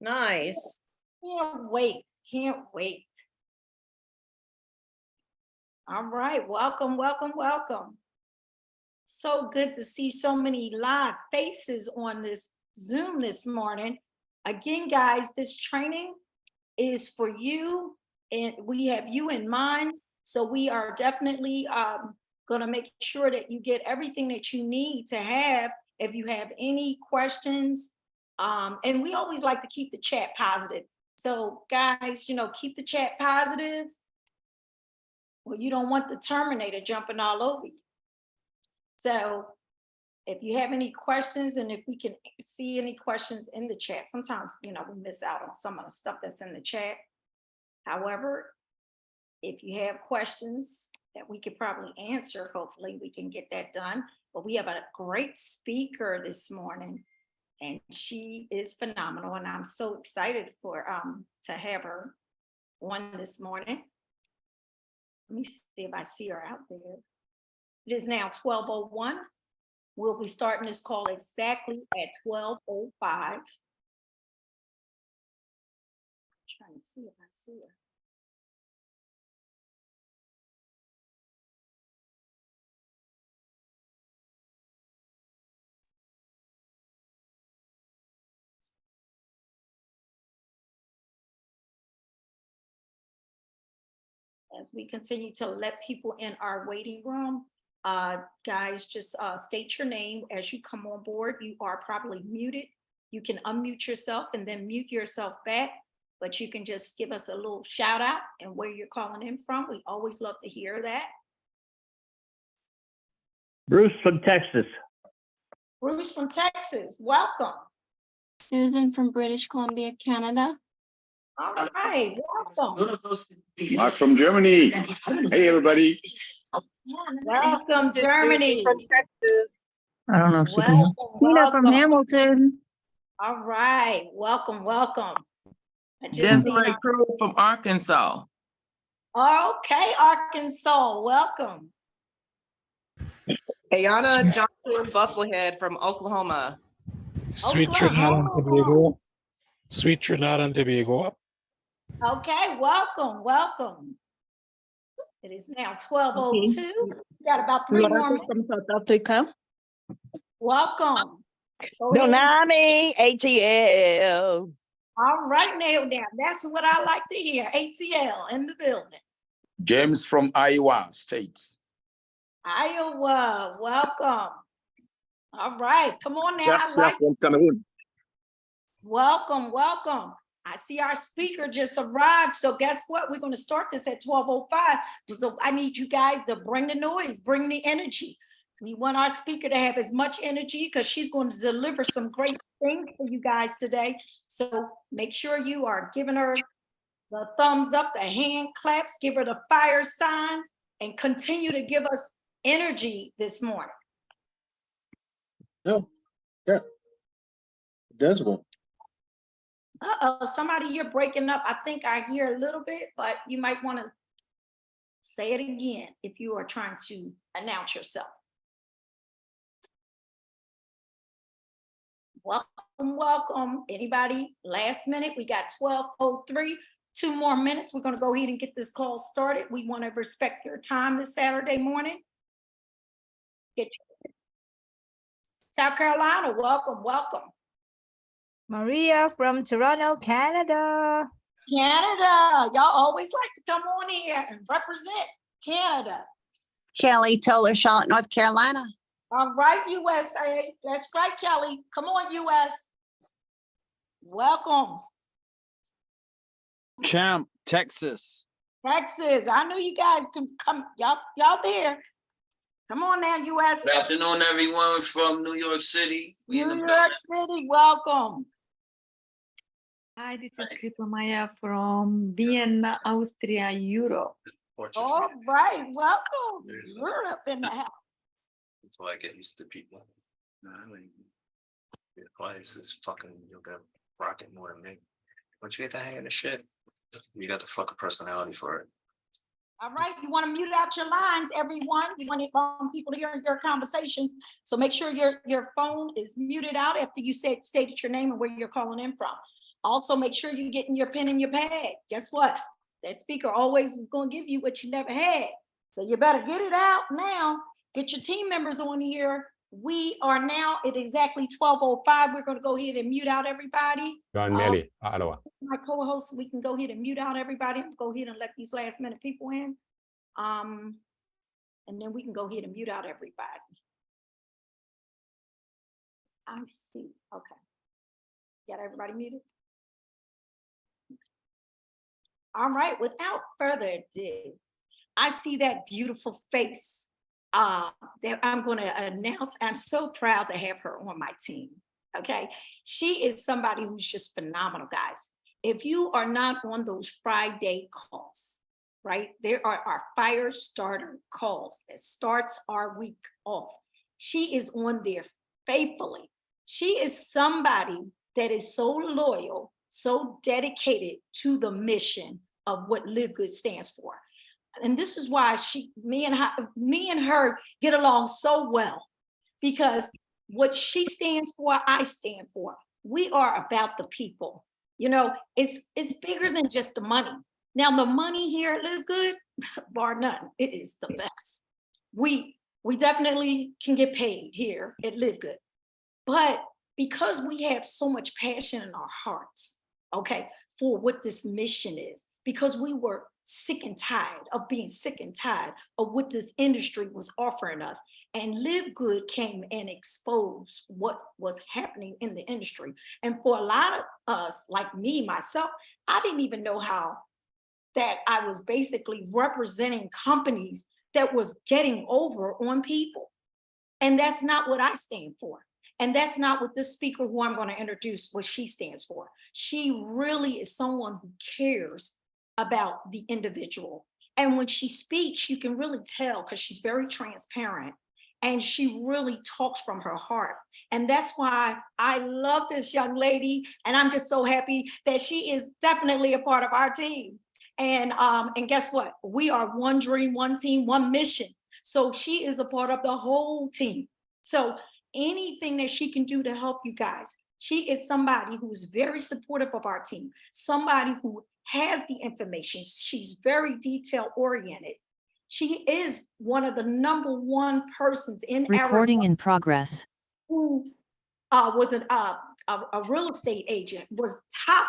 Nice. Can't wait. Can't wait. All right. Welcome, welcome, welcome. So good to see so many live faces on this Zoom this morning. Again, guys, this training is for you, and we have you in mind. So we are definitely going to make sure that you get everything that you need to have if you have any questions. And we always like to keep the chat positive. So guys, keep the chat positive. Well, you don't want the Terminator jumping all over you. So if you have any questions, and if we can see any questions in the chat, sometimes, we miss out on some of the stuff that's in the chat. However, if you have questions that we could probably answer, hopefully we can get that done. But we have a great speaker this morning, and she is phenomenal. And I'm so excited for to have her on this morning. Let me see if I see her out there. It is now 12:01. We'll be starting this call exactly at 12:05. Trying to see if I see her. As we continue to let people in our waiting room, guys, just state your name as you come on board. You are probably muted. You can unmute yourself and then mute yourself back, but you can just give us a little shout out and where you're calling in from. We always love to hear that. Bruce from Texas. Bruce from Texas, welcome. Susan from British Columbia, Canada. All right, welcome. Mark from Germany. Hey, everybody. Welcome, Germany. From Texas. I don't know if she can. Tina from Hamilton. All right, welcome, welcome. Desiree Crew from Arkansas. Okay, Arkansas, welcome. Ayana Johnson Bufflehead from Oklahoma. Sweet Trinidad and Tobago. Sweet Trinidad and Tobago. Okay, welcome, welcome. It is now 12:02. We got about 3 more minutes. From South Africa. Welcome. Go ahead. Donami, ATL. All right, nailed down. That's what I like to hear. ATL in the building. James from Iowa State. Iowa, welcome. All right, come on now. Just from Cameroon. Welcome, welcome. I see our speaker just arrived. So guess what? We're going to start this at 12:05. So I need you guys to bring the noise, bring the energy. We want our speaker to have as much energy because she's going to deliver some great things for you guys today. So make sure you are giving her the thumbs up, the hand claps, give her the fire signs, and continue to give us energy this morning. No. Yeah. Danceable. Uh-oh, somebody, you're breaking up. I think I hear a little bit, but you might want to say it again if you are trying to announce yourself. Welcome, welcome. Anybody? Last minute, we got 12:03. 2 more minutes. We're going to go ahead and get this call started. We want to respect your time this Saturday morning. South Carolina, welcome, welcome. Maria from Toronto, Canada. Canada, y'all always like to come on here and represent Canada. Kelly Toller, Charlotte, North Carolina. All right, USA. That's right, Kelly. Come on, US. Welcome. Champ, Texas. Texas. I knew you guys can come. Y'all there. Come on now, US. Good afternoon, everyone from New York City. New York City, welcome. Hi, this is Kripa Maya from Vienna, Austria, Europe. All right, welcome. Europe in the house. Until I get used to people. Your place is fucking, you'll get rocket more than me. Once you get the hang of the shit, you got the fucking personality for it. All right, you want to mute out your lines, everyone. You want people to hear your conversations. So make sure your phone is muted out after you stated your name and where you're calling in from. Also, make sure you're getting your pen and your pad. Guess what? That speaker always is going to give you what you never had. So you better get it out now. Get your team members on here. We are now at exactly 12:05. We're going to go ahead and mute out everybody. My co-host, we can go ahead and mute out everybody. Go ahead and let these last minute people in. And then we can go ahead and mute out everybody. I see. Okay. Got everybody muted? All right, without further ado, I see that beautiful face that I'm going to announce. I'm so proud to have her on my team. Okay, she is somebody who's just phenomenal, guys. If you are not on those Friday calls, right, there are our fire starter calls that starts our week off. She is on there faithfully. She is somebody that is so loyal, so dedicated to the mission of what LiveGood stands for. And this is why me and her get along so well, because what she stands for, I stand for. We are about the people. You know, it's bigger than just the money. Now, the money here at LiveGood, bar none, it is the best. We definitely can get paid here at LiveGood, but because we have so much passion in our hearts, okay, for what this mission is, because we were sick and tired of being sick and tired of what this industry was offering us. And LiveGood came and exposed what was happening in the industry. And for a lot of us, like me, myself, I didn't even know how that I was basically representing companies that was getting over on people. And that's not what I stand for. And that's not what this speaker who I'm going to introduce, what she stands for. She really is someone who cares about the individual. And when she speaks, you can really tell because she's very transparent and she really talks from her heart. And that's why I love this young lady. And I'm just so happy that she is definitely a part of our team. And guess what? We are one dream, one team, one mission. So she is a part of the whole team. So anything that she can do to help you guys, she is somebody who's very supportive of our team, somebody who has the information. She's very detail oriented. She is one of the #1 persons in Recording Arizona in progress. who was a real estate agent, was top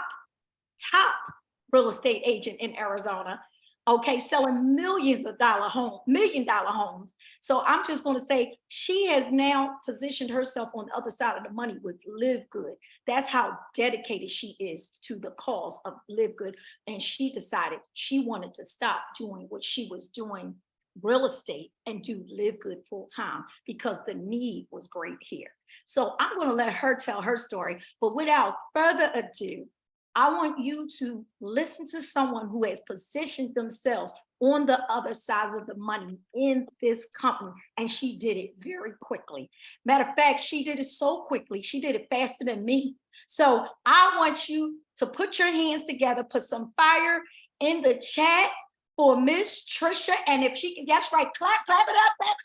real estate agent in Arizona. Okay, selling million dollar homes. So I'm just going to say she has now positioned herself on the other side of the money with LiveGood. That's how dedicated she is to the cause of LiveGood. And she decided she wanted to stop doing what she was doing, real estate, and do LiveGood full time because the need was great here. So I'm going to let her tell her story. But without further ado, I want you to listen to someone who has positioned themselves on the other side of the money in this company. And she did it very quickly. Matter of fact, she did it so quickly. She did it faster than me. So I want you to put your hands together, put some fire in the chat for Miss Tricia. And if she can, that's right, clap it up, clap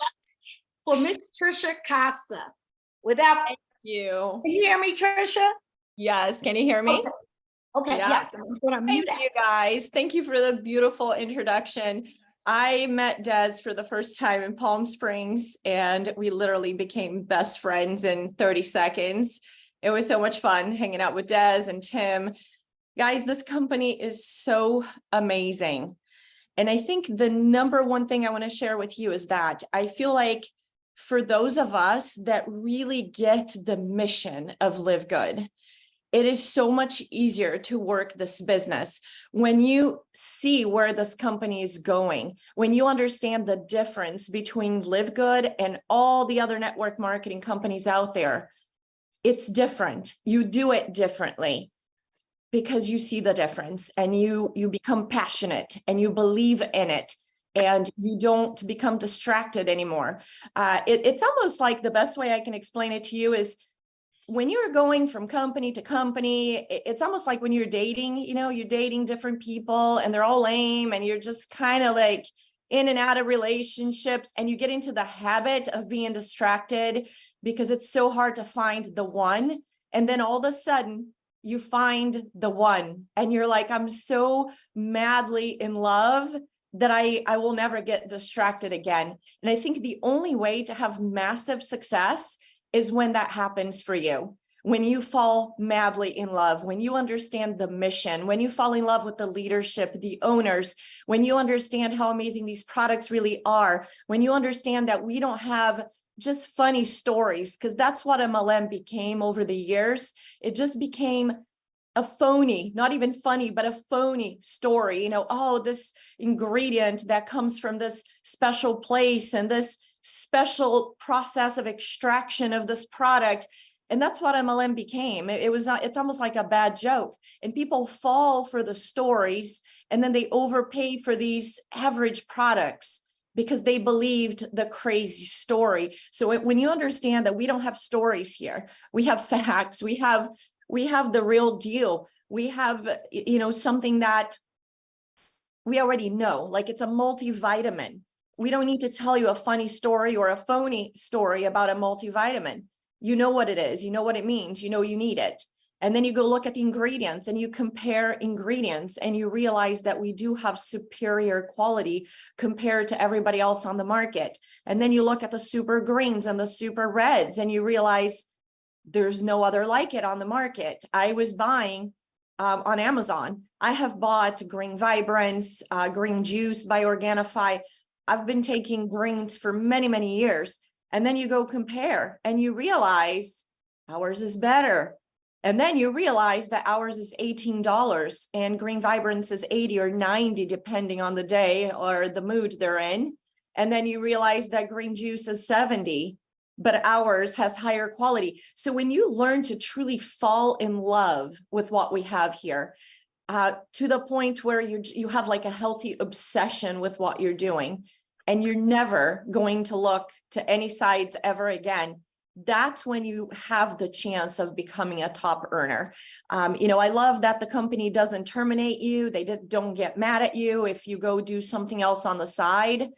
for Miss Tricia Costa. Thank you. Can you hear me, Tricia? Yes, can you hear me? Okay, Yeah. yes. Thank you guys. Thank you for the beautiful introduction. I met Des for the first time in Palm Springs and we literally became best friends in 30 seconds. It was so much fun hanging out with Des and Tim. Guys, this company is so amazing. And I think the #1 thing I want to share with you is that I feel like for those of us that really get the mission of LiveGood, it is so much easier to work this business when you see where this company is going, when you understand the difference between LiveGood and all the other network marketing companies out there. It's different. You do it differently because you see the difference and you become passionate and you believe in it and you don't become distracted anymore. It's almost like the best way I can explain it to you is when you're going from company to company, it's almost like when you're dating, you know, you're dating different people and they're all lame and you're just kind of like in and out of relationships and you get into the habit of being distracted because it's so hard to find the one. And then all of a sudden you find the one and you're like, I'm so madly in love that I will never get distracted again. And I think the only way to have massive success is when that happens for you. When you fall madly in love, when you understand the mission, when you fall in love with the leadership, the owners, when you understand how amazing these products really are, when you understand that we don't have just funny stories, because that's what MLM became over the years. It just became a phony, not even funny, but a phony story. You know, oh, this ingredient that comes from this special place and this special process of extraction of this product. And that's what MLM became. It's almost like a bad joke. And people fall for the stories and then they overpay for these average products because they believed the crazy story. So when you understand that we don't have stories here, we have facts, we have the real deal. We have, something that we already know, like it's a multivitamin. We don't need to tell you a funny story or a phony story about a multivitamin. You know what it is, you know what it means, you know you need it. And then you go look at the ingredients and you compare ingredients and you realize that we do have superior quality compared to everybody else on the market. And then you look at the super greens and the super reds and you realize there's no other like it on the market. I was buying on Amazon. I have bought Green Vibrance, Green Juice by Organifi. I've been taking greens for many, many years. And then you go compare and you realize ours is better. And then you realize that ours is $18 and Green Vibrance is 80 or 90, depending on the day or the mood they're in. And then you realize that Green Juice is 70, but ours has higher quality. So when you learn to truly fall in love with what we have here, to the point where you have like a healthy obsession with what you're doing, and you're never going to look to any sides ever again, that's when you have the chance of becoming a top earner. I love that the company doesn't terminate you. They don't get mad at you if you go do something else on the side.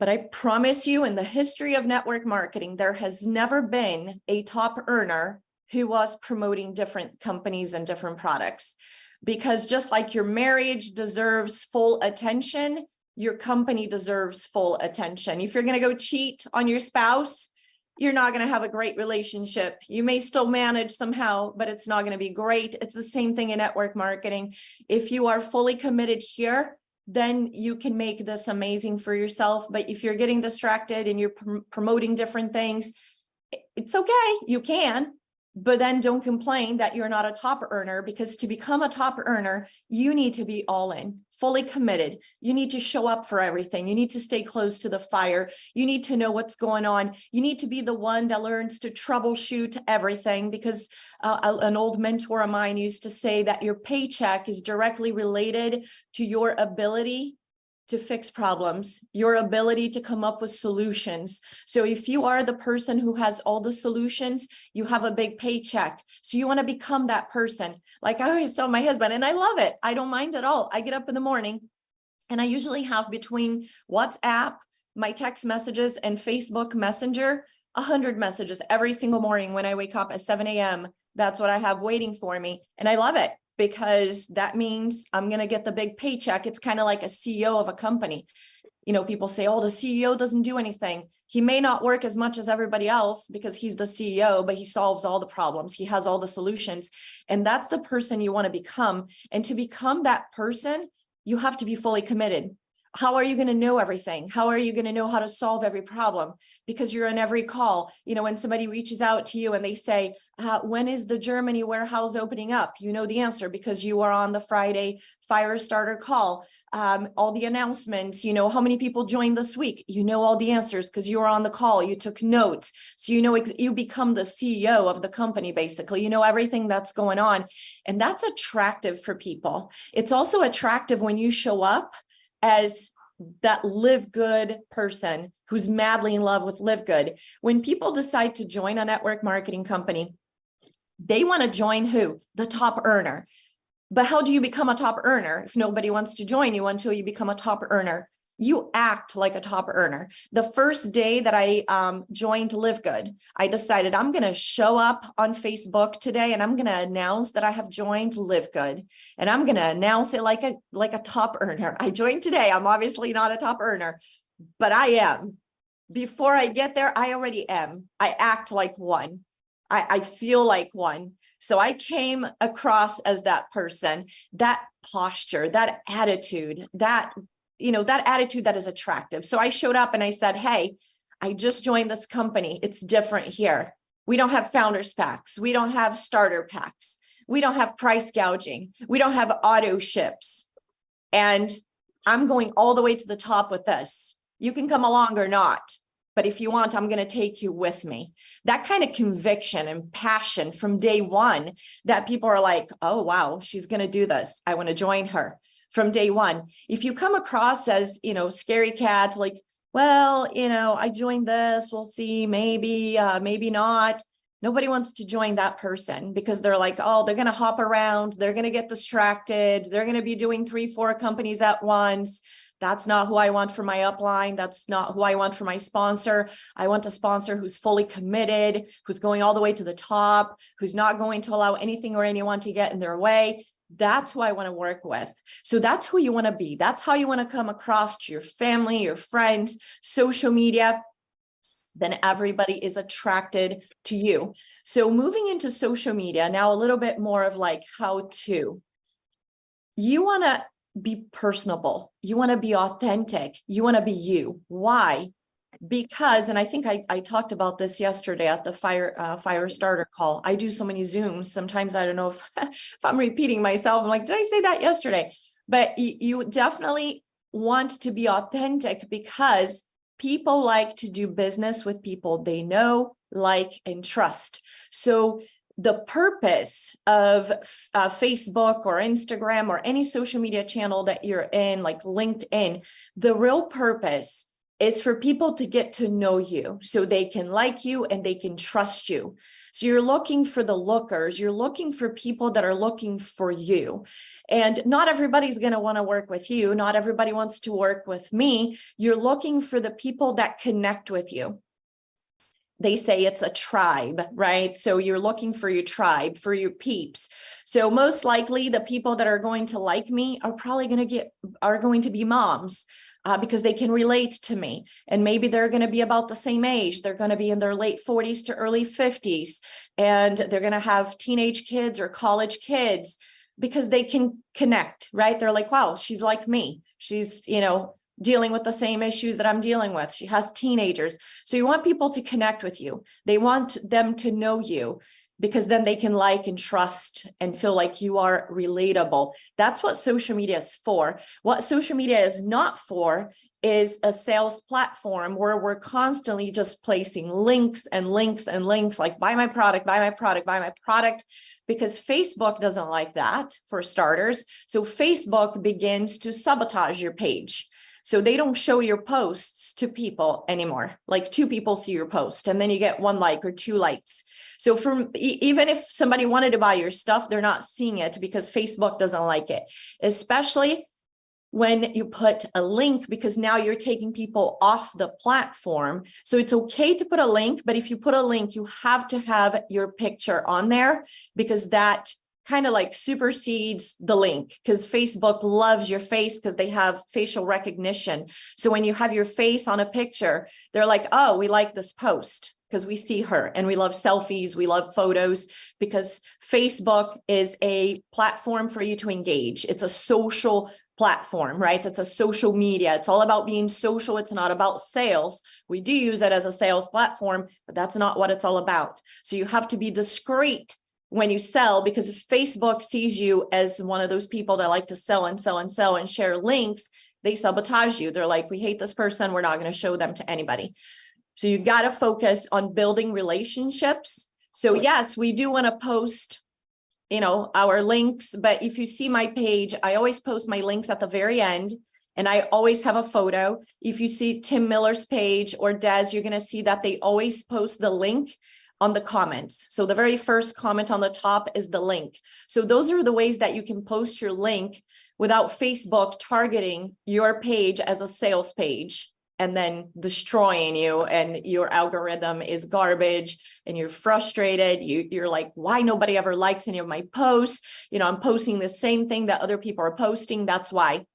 But I promise you, in the history of network marketing, there has never been a top earner who was promoting different companies and different products. Because just like your marriage deserves full attention, your company deserves full attention. If you're going to go cheat on your spouse, you're not going to have a great relationship. You may still manage somehow, but it's not going to be great. It's the same thing in network marketing. If you are fully committed here, then you can make this amazing for yourself. But if you're getting distracted and you're promoting different things, it's okay. You can. But then don't complain that you're not a top earner, because to become a top earner, you need to be all in, fully committed. You need to show up for everything. You need to stay close to the fire. You need to know what's going on. You need to be the one that learns to troubleshoot everything, because an old mentor of mine used to say that your paycheck is directly related to your ability to fix problems, your ability to come up with solutions. So if you are the person who has all the solutions, you have a big paycheck. So you want to become that person. Like I always tell my husband, and I love it. I don't mind at all. I get up in the morning and I usually have between WhatsApp, my text messages, and Facebook Messenger, 100 messages every single morning when I wake up at 7 a.m. That's what I have waiting for me. And I love it, because that means I'm going to get the big paycheck. It's kind of like a CEO of a company. People say, oh, the CEO doesn't do anything. He may not work as much as everybody else because he's the CEO, but he solves all the problems. He has all the solutions. And that's the person you want to become. And to become that person, you have to be fully committed. How are you going to know everything? How are you going to know how to solve every problem? Because you're on every call. When somebody reaches out to you and they say, when is the Germany warehouse opening up? You know the answer because you are on the Friday fire starter call. All the announcements, how many people joined this week? You know all the answers because you were on the call. You took notes. So you become the CEO of the company, basically. You know everything that's going on. And that's attractive for people. It's also attractive when you show up as that LiveGood person who's madly in love with LiveGood. When people decide to join a network marketing company, they want to join who? The top earner. But how do you become a top earner if nobody wants to join you until you become a top earner? You act like a top earner. The first day that I joined LiveGood, I decided I'm going to show up on Facebook today and I'm going to announce that I have joined LiveGood, and I'm going to announce it like a top earner. I joined today. I'm obviously not a top earner, but I am. Before I get there, I already am. I act like one. I feel like one. So I came across as that person, that posture, that attitude, that attitude that is attractive. So I showed up and I said, hey, I just joined this company. It's different here. We don't have founders packs. We don't have starter packs. We don't have price gouging. We don't have auto ships. And I'm going all the way to the top with this. You can come along or not. But if you want, I'm going to take you with me. That kind of conviction and passion from day one, that people are like, oh, wow, she's going to do this. I want to join her from day one. If you come across as, scary cat, like, well, I joined this, we'll see, maybe, maybe not. Nobody wants to join that person because they're like, oh, they're going to hop around. They're going to get distracted. They're going to be doing 3-4 companies at once. That's not who I want for my upline. That's not who I want for my sponsor. I want a sponsor who's fully committed, who's going all the way to the top, who's not going to allow anything or anyone to get in their way. That's who I want to work with. So that's who you want to be. That's how you want to come across to your family, your friends, social media. Then everybody is attracted to you. So moving into social media, now a little bit more of like how to. You want to be personable. You want to be authentic. You want to be you. Why? Because, and I think I talked about this yesterday at the fire starter call. I do so many Zooms. Sometimes I don't know if I'm repeating myself. I'm like, did I say that yesterday? But you definitely want to be authentic because people like to do business with people they know, like, and trust. So the purpose of Facebook or Instagram or any social media channel that you're in, like LinkedIn, the real purpose is for people to get to know you so they can like you and they can trust you. So you're looking for the lookers, you're looking for people that are looking for you. And not everybody's going to want to work with you. Not everybody wants to work with me. You're looking for the people that connect with you. They say it's a tribe, right? So you're looking for your tribe, for your peeps. So most likely the people that are going to like me are probably going to be moms. Because they can relate to me, and maybe they're going to be about the same age. They're going to be in their late 40s to early 50s, and they're going to have teenage kids or college kids because they can connect, right? They're like, wow, she's like me. She's, dealing with the same issues that I'm dealing with. She has teenagers. So you want people to connect with you. They want them to know you, because then they can like and trust and feel like you are relatable. That's what social media is for. What social media is not for is a sales platform where we're constantly just placing links and links and links, like buy my product, buy my product, buy my product, because Facebook doesn't like that, for starters. So Facebook begins to sabotage your page. So they don't show your posts to people anymore. Like 2 people see your post and then you get 1 like or 2 likes. So even if somebody wanted to buy your stuff, they're not seeing it because Facebook doesn't like it, especially when you put a link, because now you're taking people off the platform. So it's okay to put a link, but if you put a link, you have to have your picture on there, because that kind of like supersedes the link, because Facebook loves your face because they have facial recognition. So when you have your face on a picture, they're like, oh, we like this post because we see her, and we love selfies, we love photos, because Facebook is a platform for you to engage. It's a social platform, right? It's a social media. It's all about being social. It's not about sales. We do use it as a sales platform, but that's not what it's all about. So you have to be discreet when you sell, because if Facebook sees you as one of those people that like to sell and sell and sell and share links, they sabotage you. They're like, we hate this person. We're not going to show them to anybody. So you got to focus on building relationships. So yes, we do want to post, our links, but if you see my page, I always post my links at the very end, and I always have a photo. If you see Tim Miller's page or Des, you're going to see that they always post the link on the comments. So the very first comment on the top is the link. So those are the ways that you can post your link without Facebook targeting your page as a sales page and then destroying you, and your algorithm is garbage and you're frustrated. You're like, why nobody ever likes any of my posts? You know, I'm posting the same thing that other people are posting. That's why.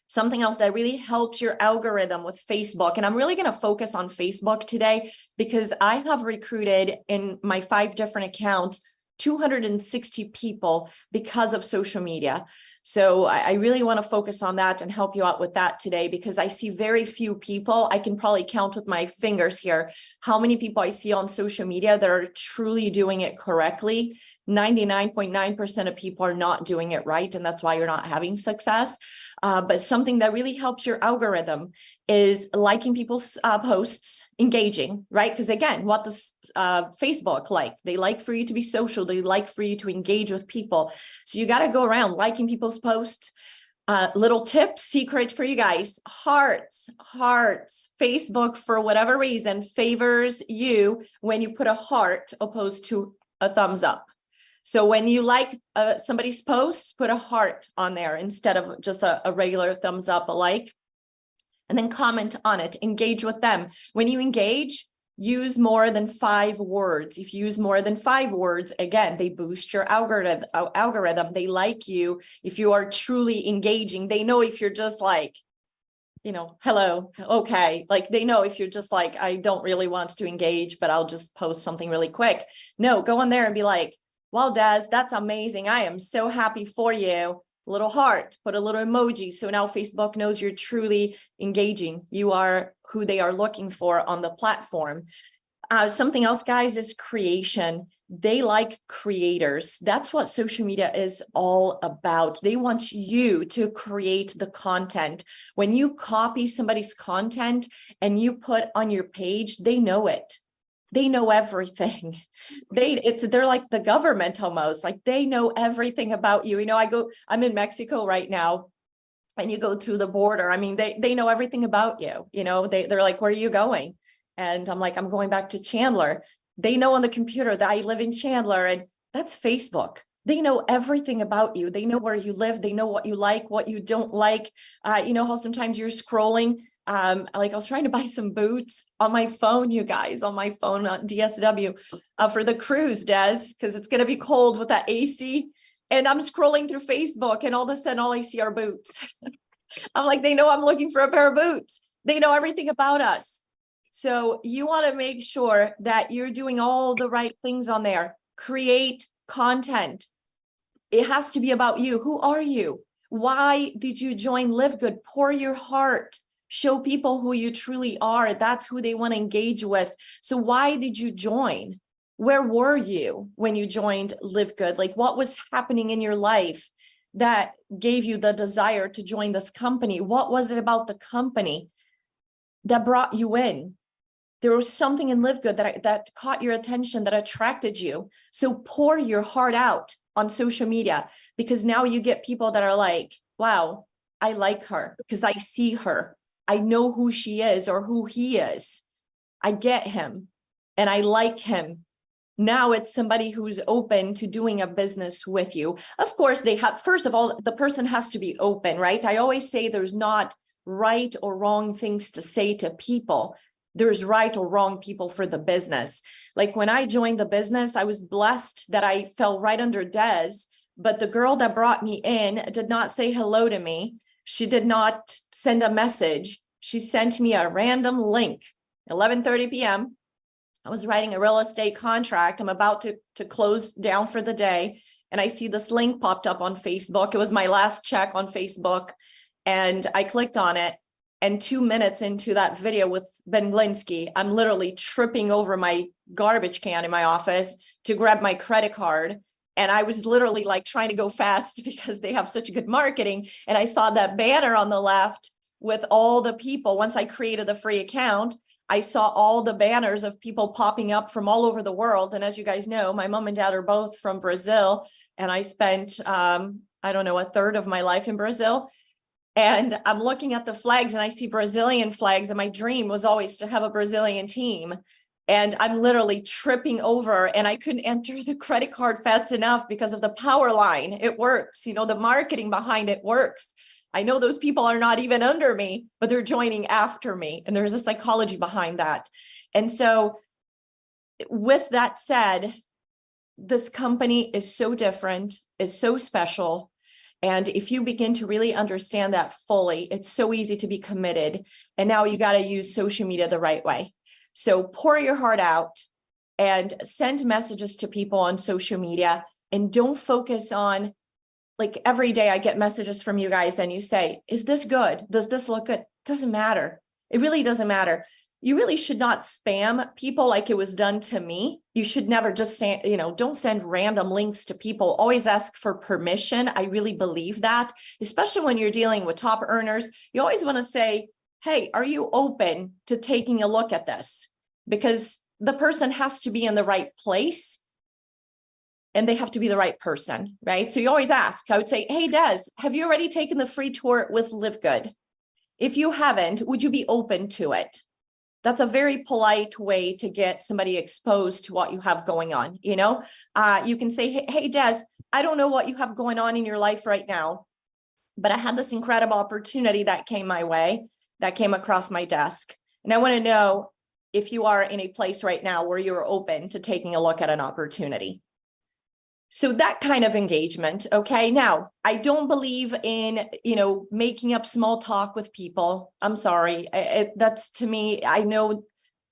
Something else that really helps your algorithm with Facebook, and I'm really going to focus on Facebook today because I have recruited in my 5 different accounts 260 people because of social media. So I really want to focus on that and help you out with that today, because I see very few people. I can probably count with my fingers here how many people I see on social media that are truly doing it correctly. 99.9% of people are not doing it right, and that's why you're not having success. But something that really helps your algorithm is liking people's posts, engaging, right? Because again, what does Facebook like? They like for you to be social. They like for you to engage with people. So you got to go around liking people's posts. Little tip, secret for you guys, hearts. Facebook, for whatever reason, favors you when you put a heart opposed to a thumbs up. So when you like somebody's post, put a heart on there instead of just a regular thumbs up, a like, and then comment on it, engage with them. When you engage, use more than 5 words. If you use more than 5 words, again, they boost your algorithm. They like you. If you are truly engaging, they know if you're just like, you know, hello, okay. Like they know if you're just like, I don't really want to engage, but I'll just post something really quick. No, go on there and be like, well, Des, that's amazing. I am so happy for you. Little heart, put a little emoji. So now Facebook knows you're truly engaging. You are who they are looking for on the platform. Something else, guys, is creation. They like creators. That's what social media is all about. They want you to create the content. When you copy somebody's content and you put on your page, they know it. They know everything. They're like the government almost, like they know everything about you. You know, I'm in Mexico right now and you go through the border. I mean, they know everything about you. You know, they're like, where are you going? And I'm like, I'm going back to Chandler. They know on the computer that I live in Chandler, and that's Facebook. They know everything about you. They know where you live. They know what you like, what you don't like. You know how sometimes you're scrolling. Like I was trying to buy some boots on my phone, you guys, on my phone on DSW for the cruise, Des, because it's going to be cold with that AC. And I'm scrolling through Facebook and all of a sudden all I see are boots. I'm like, they know I'm looking for a pair of boots. They know everything about us. So you want to make sure that you're doing all the right things on there. Create content. It has to be about you. Who are you? Why did you join LiveGood? Pour your heart. Show people who you truly are. That's who they want to engage with. So why did you join? Where were you when you joined LiveGood? Like what was happening in your life that gave you the desire to join this company? What was it about the company that brought you in? There was something in LiveGood that caught your attention, that attracted you. So pour your heart out on social media, because now you get people that are like, wow, I like her because I see her. I know who she is or who he is. I get him and I like him. Now it's somebody who's open to doing a business with you. Of course, first of all, the person has to be open, right? I always say there's not right or wrong things to say to people. There's right or wrong people for the business. Like when I joined the business, I was blessed that I fell right under Des, but the girl that brought me in did not say hello to me. She did not send a message. She sent me a random link, 11:30 p.m. I was writing a real estate contract. I'm about to close down for the day. And I see this link popped up on Facebook. It was my last check on Facebook. And I clicked on it. And 2 minutes into that video with Ben Glinsky, I'm literally tripping over my garbage can in my office to grab my credit card. And I was literally like trying to go fast because they have such good marketing. And I saw that banner on the left with all the people. Once I created a free account, I saw all the banners of people popping up from all over the world. And as you guys know, my mom and dad are both from Brazil. And I spent, I don't know, a third of my life in Brazil. And I'm looking at the flags and I see Brazilian flags. And my dream was always to have a Brazilian team. And I'm literally tripping over and I couldn't enter the credit card fast enough because of the power line. It works, you know, the marketing behind it works. I know those people are not even under me, but they're joining after me. And there's a psychology behind that. And so with that said, this company is so different, is so special. And if you begin to really understand that fully, it's so easy to be committed. And now you got to use social media the right way. So pour your heart out and send messages to people on social media, and don't focus on, like, every day I get messages from you guys and you say, is this good? Does this look good? Doesn't matter. It really doesn't matter. You really should not spam people like it was done to me. You should never just say, you know, don't send random links to people. Always ask for permission. I really believe that, especially when you're dealing with top earners. You always want to say, hey, are you open to taking a look at this? Because the person has to be in the right place and they have to be the right person, right? So you always ask. I would say, hey, Des, have you already taken the free tour with LiveGood? If you haven't, would you be open to it? That's a very polite way to get somebody exposed to what you have going on. You know, you can say, hey, Des, I don't know what you have going on in your life right now, but I had this incredible opportunity that came my way, that came across my desk. And I want to know if you are in a place right now where you're open to taking a look at an opportunity. So that kind of engagement. Okay. Now, I don't believe in, you know, making up small talk with people. I'm sorry. That's, to me, I know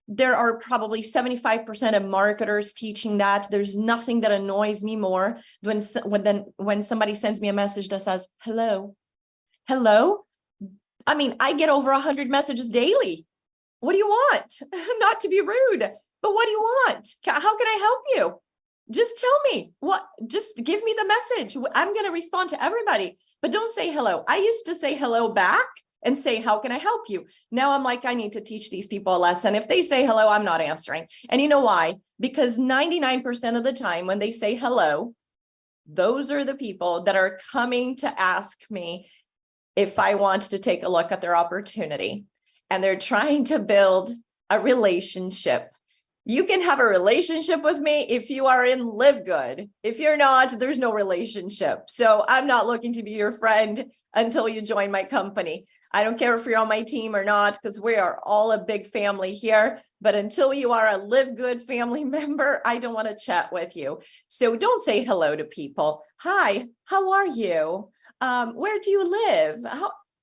there are probably 75% of marketers teaching that. There's nothing that annoys me more when somebody sends me a message that says, hello. I mean, I get over 100 messages daily. What do you want? Not to be rude, but what do you want? How can I help you? Just tell me what, just give me the message. I'm going to respond to everybody, but don't say hello. I used to say hello back and say, how can I help you? Now I'm like, I need to teach these people a lesson. If they say hello, I'm not answering. And you know why? Because 99% of the time when they say hello, those are the people that are coming to ask me if I want to take a look at their opportunity. And they're trying to build a relationship. You can have a relationship with me if you are in LiveGood. If you're not, there's no relationship. So I'm not looking to be your friend until you join my company. I don't care if you're on my team or not, because we are all a big family here. But until you are a LiveGood family member, I don't want to chat with you. So don't say hello to people. Hi, how are you? Where do you live?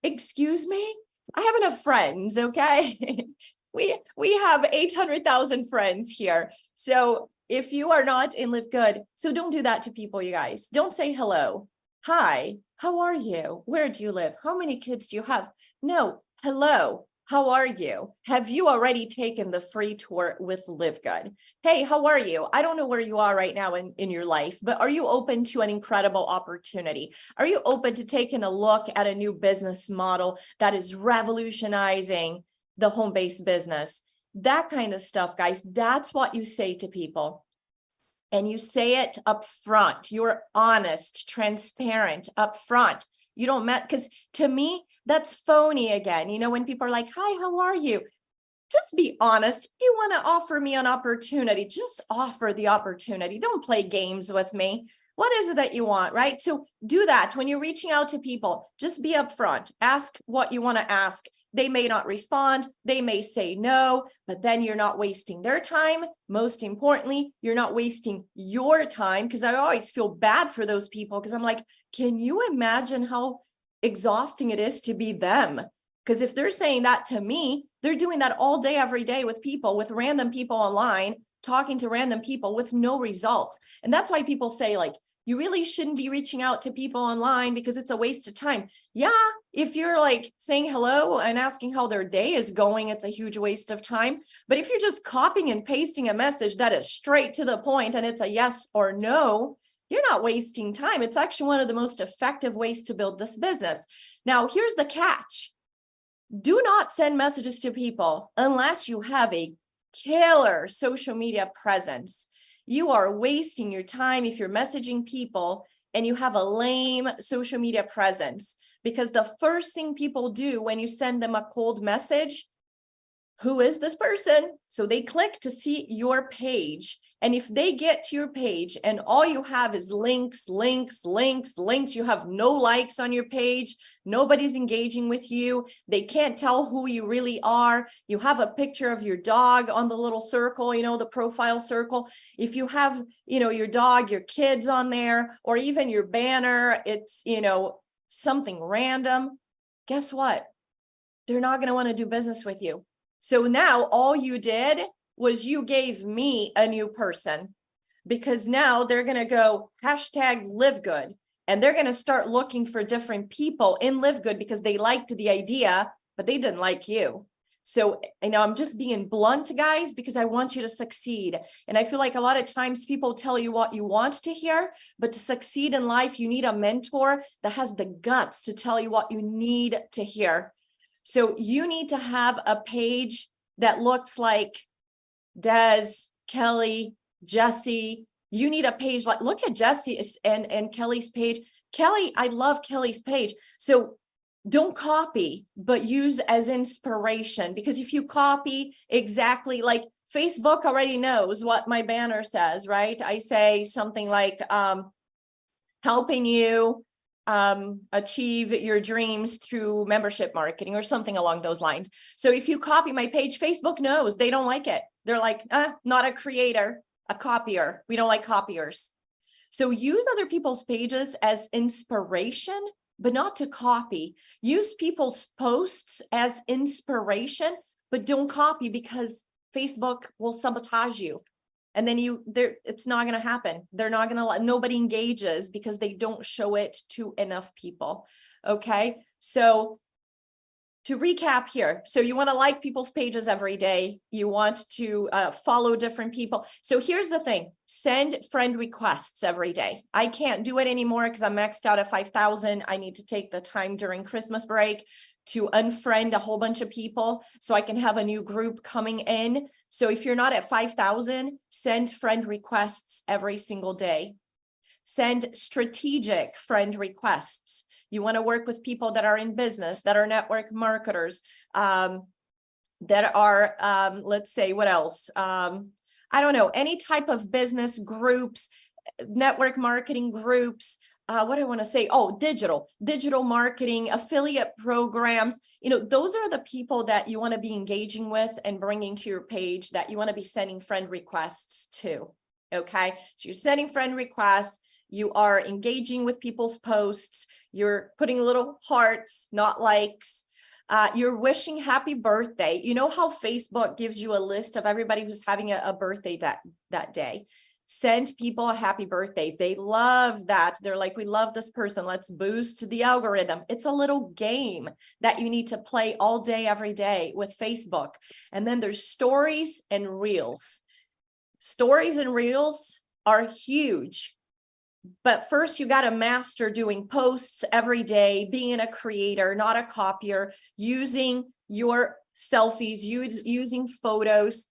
Excuse me? I have enough friends, okay? We have 800,000 friends here. So if you are not in LiveGood, so don't do that to people, you guys. Don't say hello. Hi, how are you? Where do you live? How many kids do you have? No, hello, how are you? Have you already taken the free tour with LiveGood? Hey, how are you? I don't know where you are right now in your life, but are you open to an incredible opportunity? Are you open to taking a look at a new business model that is revolutionizing the home-based business? That kind of stuff, guys, that's what you say to people. And you say it up front. You're honest, transparent, up front. You don't because to me, that's phony again. You know, when people are like, hi, how are you? Just be honest. You want to offer me an opportunity, just offer the opportunity. Don't play games with me. What is it that you want, right? So do that when you're reaching out to people. Just be upfront. Ask what you want to ask. They may not respond. They may say no, but then you're not wasting their time. Most importantly, you're not wasting your time, because I always feel bad for those people, because I'm like, can you imagine how exhausting it is to be them? Because if they're saying that to me, they're doing that all day, every day with people, with random people online, talking to random people with no results. And that's why people say, like, you really shouldn't be reaching out to people online because it's a waste of time. Yeah, if you're like saying hello and asking how their day is going, it's a huge waste of time. But if you're just copying and pasting a message that is straight to the point and it's a yes or no, you're not wasting time. It's actually one of the most effective ways to build this business. Now, here's the catch. Do not send messages to people unless you have a killer social media presence. You are wasting your time if you're messaging people and you have a lame social media presence, because the first thing people do when you send them a cold message who is this person? So they click to see your page. And if they get to your page and all you have is links, links, links, links, you have no likes on your page, nobody's engaging with you, they can't tell who you really are, you have a picture of your dog on the little circle, the profile circle. If you have, your dog, your kids on there, or even your banner, it's, something random, guess what? They're not going to want to do business with you. So now all you did was you gave me a new person, because now they're going to go #LiveGood, and they're going to start looking for different people in LiveGood because they liked the idea, but they didn't like you. So, I'm just being blunt, guys, because I want you to succeed. And I feel like a lot of times people tell you what you want to hear, but to succeed in life, you need a mentor that has the guts to tell you what you need to hear. So you need to have a page that looks like Des, Kelly, Jesse. You need a page like, look at Jesse and Kelly's page. Kelly, I love Kelly's page. So don't copy, but use as inspiration, because if you copy exactly, like Facebook already knows what my banner says, right? I say something like, helping you achieve your dreams through membership marketing or something along those lines. So if you copy my page, Facebook knows they don't like it. They're like, not a creator, a copier. We don't like copiers. So use other people's pages as inspiration, but not to copy. Use people's posts as inspiration, but don't copy, because Facebook will sabotage you. And then it's not going to happen. They're not going to let, nobody engages because they don't show it to enough people. Okay. So to recap here, so you want to like people's pages every day. You want to follow different people. So here's the thing, send friend requests every day. I can't do it anymore because I'm maxed out at 5,000. I need to take the time during Christmas break to unfriend a whole bunch of people so I can have a new group coming in. So if you're not at 5,000, send friend requests every single day. Send strategic friend requests. You want to work with people that are in business, that are network marketers, that are, let's say, what else? I don't know, any type of business groups, network marketing groups. What do I want to say? Oh, digital marketing, affiliate programs. Those are the people that you want to be engaging with and bringing to your page, that you want to be sending friend requests to. Okay. So you're sending friend requests. You are engaging with people's posts. You're putting little hearts, not likes. You're wishing happy birthday. You know how Facebook gives you a list of everybody who's having a birthday that day. Send people a happy birthday. They love that. They're like, we love this person. Let's boost the algorithm. It's a little game that you need to play all day, every day with Facebook. And then there's stories and reels. Stories and reels are huge. But first, you got to master doing posts every day, being a creator, not a copier, using your selfies, using photos,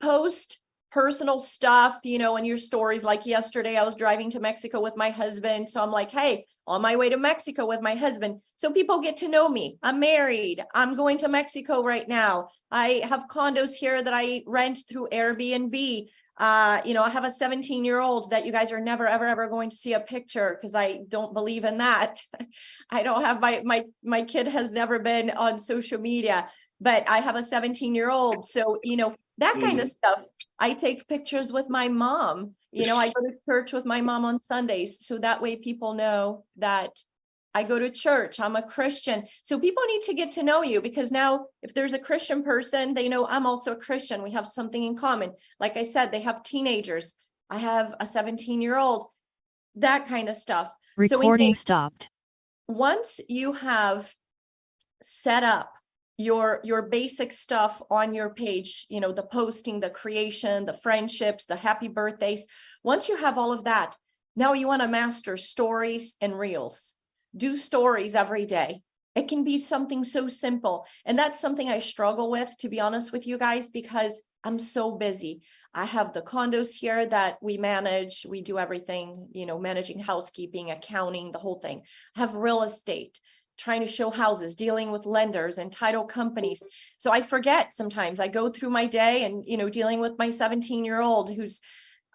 post personal stuff, in your stories. Like yesterday, I was driving to Mexico with my husband. So I'm like, hey, on my way to Mexico with my husband. So people get to know me. I'm married. I'm going to Mexico right now. I have condos here that I rent through Airbnb. I have a 17-year-old that you guys are never, ever, ever going to see a picture, because I don't believe in that. I don't have my kid has never been on social media, but I have a 17-year-old. So, that kind of stuff. I take pictures with my mom. I go to church with my mom on Sundays. So that way people know that I go to church, I'm a Christian. So people need to get to know you, because now if there's a Christian person, they know I'm also a Christian. We have something in common. Like I said, they have teenagers. I have a 17-year-old, that kind of stuff. Recording stopped. Once you have set up your basic stuff on your page, the posting, the creation, the friendships, the happy birthdays. Once you have all of that, now you want to master stories and reels. Do stories every day. It can be something so simple. And that's something I struggle with, to be honest with you guys, because I'm so busy. I have the condos here that we manage. We do everything, managing housekeeping, accounting, the whole thing. I have real estate. trying to show houses, dealing with lenders and title companies. So I forget sometimes. I go through my day and, dealing with my 17-year-old who's,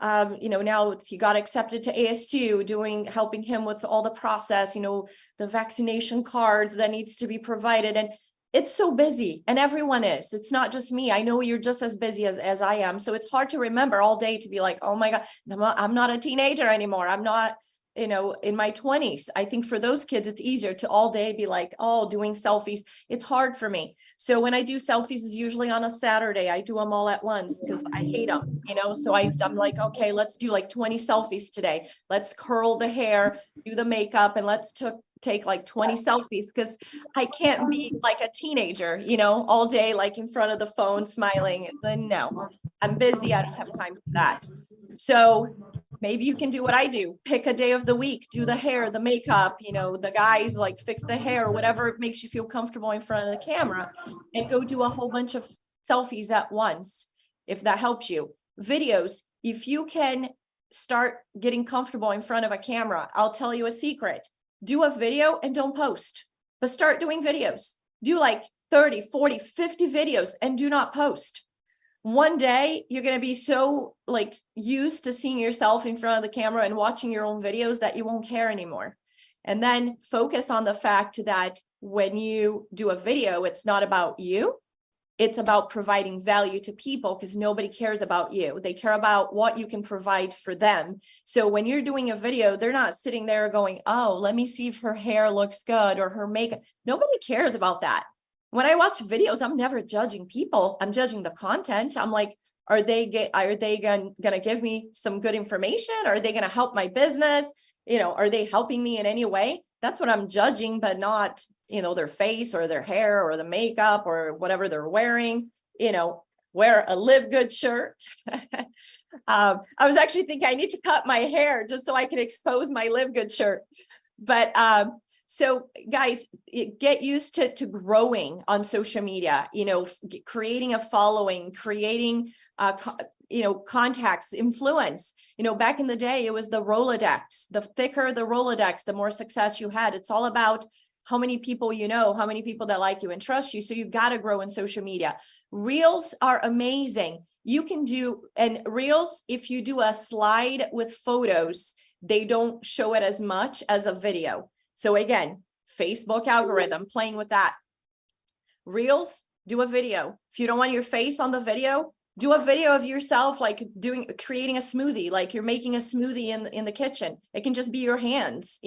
now he got accepted to ASU, helping him with all the process, the vaccination card that needs to be provided. And it's so busy, and everyone is. It's not just me. I know you're just as busy as I am. So it's hard to remember all day to be like, oh my God, I'm not a teenager anymore. I'm not, in my 20s. I think for those kids, it's easier to all day be like, oh, doing selfies. It's hard for me. So when I do selfies is usually on a Saturday. I do them all at once because I hate them, so I'm like, okay, let's do like 20 selfies today. Let's curl the hair, do the makeup, and let's take like 20 selfies because I can't be like a teenager, all day, like in front of the phone smiling. Then no, I'm busy. I don't have time for that. So maybe you can do what I do. Pick a day of the week, do the hair, the makeup, the guys like fix the hair, whatever makes you feel comfortable in front of the camera, and go do a whole bunch of selfies at once, if that helps you. Videos, if you can start getting comfortable in front of a camera, I'll tell you a secret. Do a video and don't post, but start doing videos. Do like 30, 40, 50 videos and do not post. One day you're going to be so like used to seeing yourself in front of the camera and watching your own videos that you won't care anymore. And then focus on the fact that when you do a video, it's not about you. It's about providing value to people, because nobody cares about you. They care about what you can provide for them. So when you're doing a video, they're not sitting there going, oh, let me see if her hair looks good or her makeup. Nobody cares about that. When I watch videos, I'm never judging people. I'm judging the content. I'm like, are they gonna give me some good information? Are they gonna help my business? Are they helping me in any way? That's what I'm judging, but not, their face or their hair or the makeup or whatever they're wearing. Wear a LiveGood shirt. I was actually thinking I need to cut my hair just so I can expose my LiveGood shirt. But so guys, get used to growing on social media, creating a following, creating, contacts, influence. Back in the day, it was the Rolodex. The thicker the Rolodex, the more success you had. It's all about how many people how many people that like you and trust you. So you got to grow in social media. Reels are amazing. You can do, and Reels, if you do a slide with photos, they don't show it as much as a video. So again, Facebook algorithm, playing with that. Reels, do a video. If you don't want your face on the video, do a video of yourself, like creating a smoothie, like you're making a smoothie in the kitchen. It can just be your hands,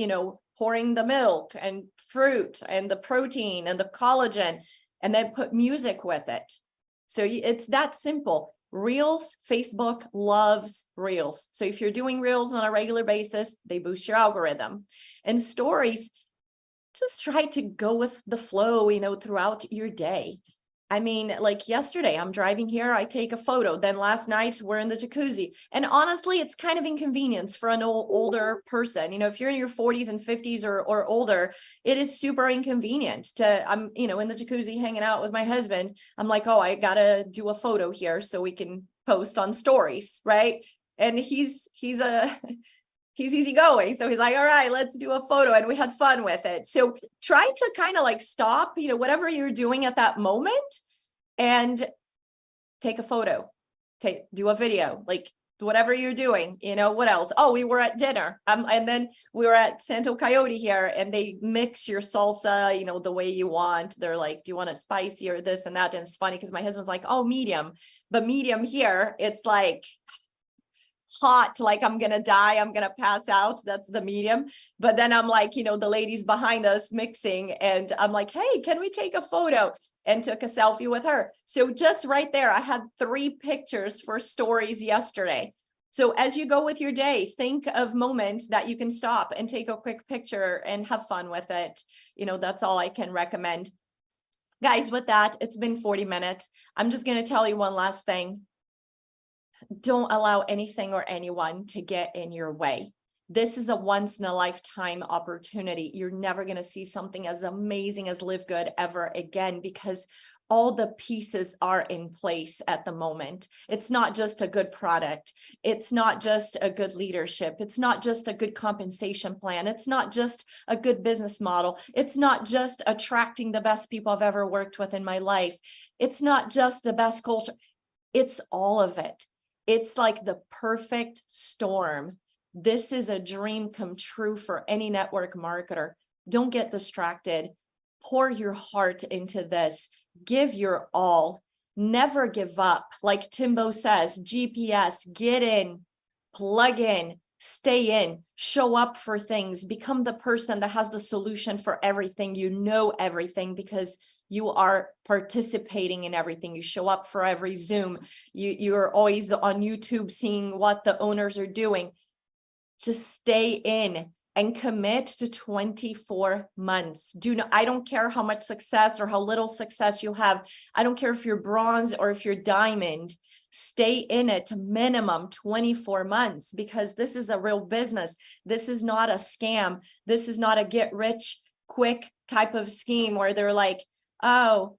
pouring the milk and fruit and the protein and the collagen, and then put music with it. So it's that simple. Reels, Facebook loves Reels. So if you're doing Reels on a regular basis, they boost your algorithm. And stories, just try to go with the flow, throughout your day. I mean, like yesterday, I'm driving here, I take a photo. Then last night, we're in the jacuzzi. And honestly, it's kind of inconvenience for an older person. If you're in your 40s and 50s or older, it is super inconvenient I'm, in the jacuzzi hanging out with my husband. I'm like, oh, I gotta do a photo here so we can post on stories, right? And he's easygoing. So he's like, all right, let's do a photo. And we had fun with it. So try to kind of like stop, whatever you're doing at that moment and take a photo, do a video, like whatever you're doing, what else? Oh, we were at dinner. And then we were at Santo Coyote here, and they mix your salsa, the way you want. They're like, do you want a spicy or this and that? And it's funny because my husband's like, oh, medium, but medium here, it's like hot, like I'm gonna die, I'm gonna pass out. That's the medium. But then I'm like, the ladies behind us mixing, and I'm like, hey, can we take a photo? And took a selfie with her. So just right there, I had 3 pictures for stories yesterday. So as you go with your day, think of moments that you can stop and take a quick picture and have fun with it. That's all I can recommend. Guys, with that, it's been 40 minutes. I'm just going to tell you one last thing. Don't allow anything or anyone to get in your way. This is a once in a lifetime opportunity. You're never going to see something as amazing as LiveGood ever again, because all the pieces are in place at the moment. It's not just a good product. It's not just a good leadership. It's not just a good compensation plan. It's not just a good business model. It's not just attracting the best people I've ever worked with in my life. It's not just the best culture. It's all of it. It's like the perfect storm. This is a dream come true for any network marketer. Don't get distracted. Pour your heart into this. Give your all. Never give up. Like Timbo says, GPS, get in, plug in, stay in, show up for things, become the person that has the solution for everything. You know everything because you are participating in everything. You show up for every Zoom. You're always on YouTube seeing what the owners are doing. Just stay in and commit to 24 months. I don't care how much success or how little success you have. I don't care if you're bronze or if you're diamond. Stay in it to minimum 24 months because this is a real business. This is not a scam. This is not a get rich quick type of scheme where they're like, oh,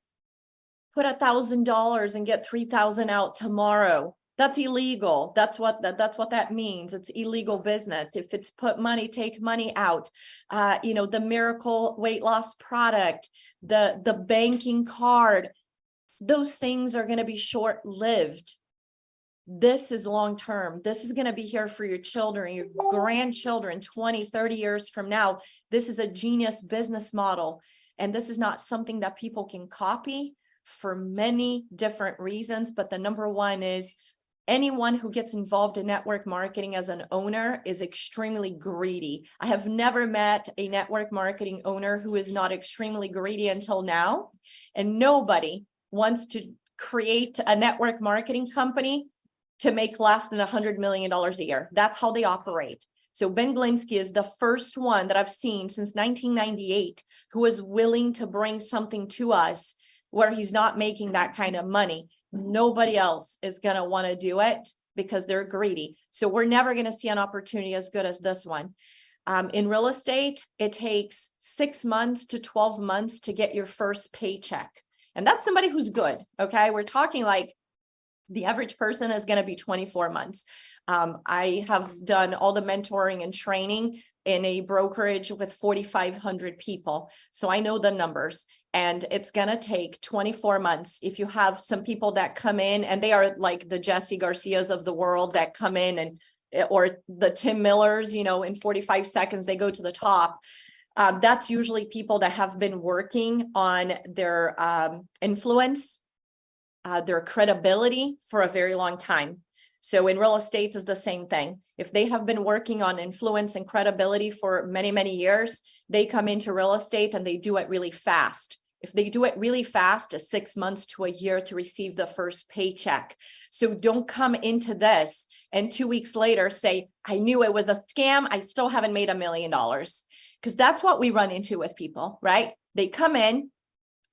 put $1,000 and get 3,000 out tomorrow. That's illegal. That's what that means. It's illegal business. If it's put money, take money out. The miracle weight loss product, the banking card, those things are going to be short-lived. This is long-term. This is going to be here for your children, your grandchildren, 20, 30 years from now. This is a genius business model. And this is not something that people can copy for many different reasons. But the number one is anyone who gets involved in network marketing as an owner is extremely greedy. I have never met a network marketing owner who is not extremely greedy until now. And nobody wants to create a network marketing company to make less than $100 million a year. That's how they operate. So Ben Glinsky is the first one that I've seen since 1998 who is willing to bring something to us where he's not making that kind of money. Nobody else is going to want to do it because they're greedy. So we're never going to see an opportunity as good as this one. In real estate, it takes 6 months to 12 months to get your first paycheck. And that's somebody who's good. Okay. We're talking like the average person is going to be 24 months. I have done all the mentoring and training in a brokerage with 4,500 people. So I know the numbers. And it's going to take 24 months. If you have some people that come in and they are like the Jesse Garcias of the world that come in and, or the Tim Millers, in 45 seconds, they go to the top. That's usually people that have been working on their influence, their credibility for a very long time. So in real estate is the same thing. If they have been working on influence and credibility for many, many years, they come into real estate and they do it really fast. If they do it really fast, it's 6 months to a year to receive the first paycheck. So don't come into this and 2 weeks later say, I knew it was a scam. I still haven't made $1 million. Because that's what we run into with people, right? They come in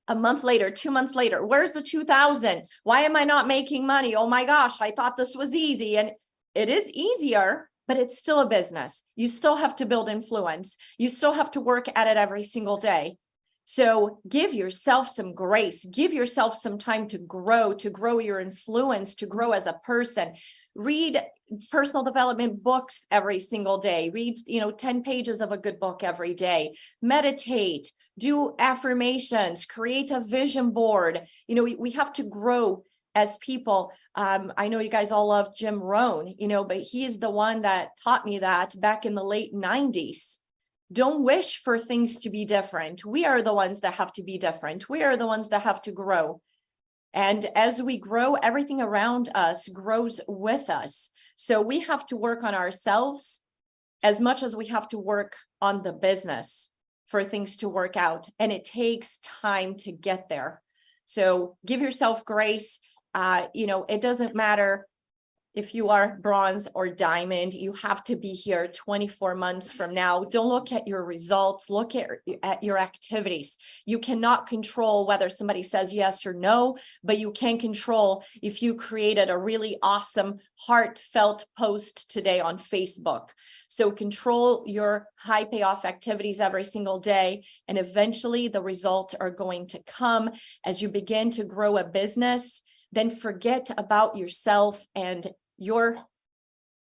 a month later, 2 months later, where's the 2,000? Why am I not making money? Oh my gosh, I thought this was easy. And it is easier, but it's still a business. You still have to build influence. You still have to work at it every single day. So give yourself some grace, give yourself some time to grow your influence, to grow as a person. Read personal development books every single day. Read, 10 pages of a good book every day. Meditate, do affirmations, create a vision board. We have to grow as people. I know you guys all love Jim Rohn, but he is the one that taught me that back in the late 90s. Don't wish for things to be different. We are the ones that have to be different. We are the ones that have to grow. And as we grow, everything around us grows with us. So we have to work on ourselves as much as we have to work on the business for things to work out. And it takes time to get there. So give yourself grace. It doesn't matter if you are bronze or diamond, you have to be here 24 months from now. Don't look at your results, look at your activities. You cannot control whether somebody says yes or no, but you can control if you created a really awesome, heartfelt post today on Facebook. So control your high payoff activities every single day, and eventually the results are going to come as you begin to grow a business. Then forget about yourself and your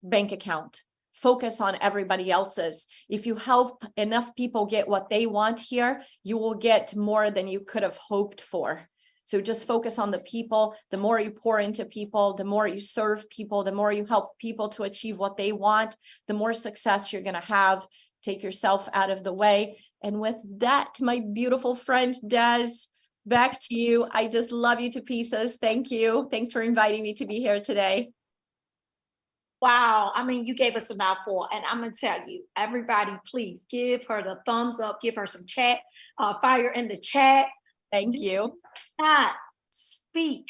bank account. Focus on everybody else's. If you help enough people get what they want here, you will get more than you could have hoped for. So just focus on the people. The more you pour into people, the more you serve people, the more you help people to achieve what they want, the more success you're going to have. Take yourself out of the way. And with that, my beautiful friend Des, back to you. I just love you to pieces. Thank you. Thanks for inviting me to be here today. Wow. I mean, you gave us a mouthful, and I'm going to tell you, everybody, please give her the thumbs up, give her some chat, fire in the chat. Thank you. Not speak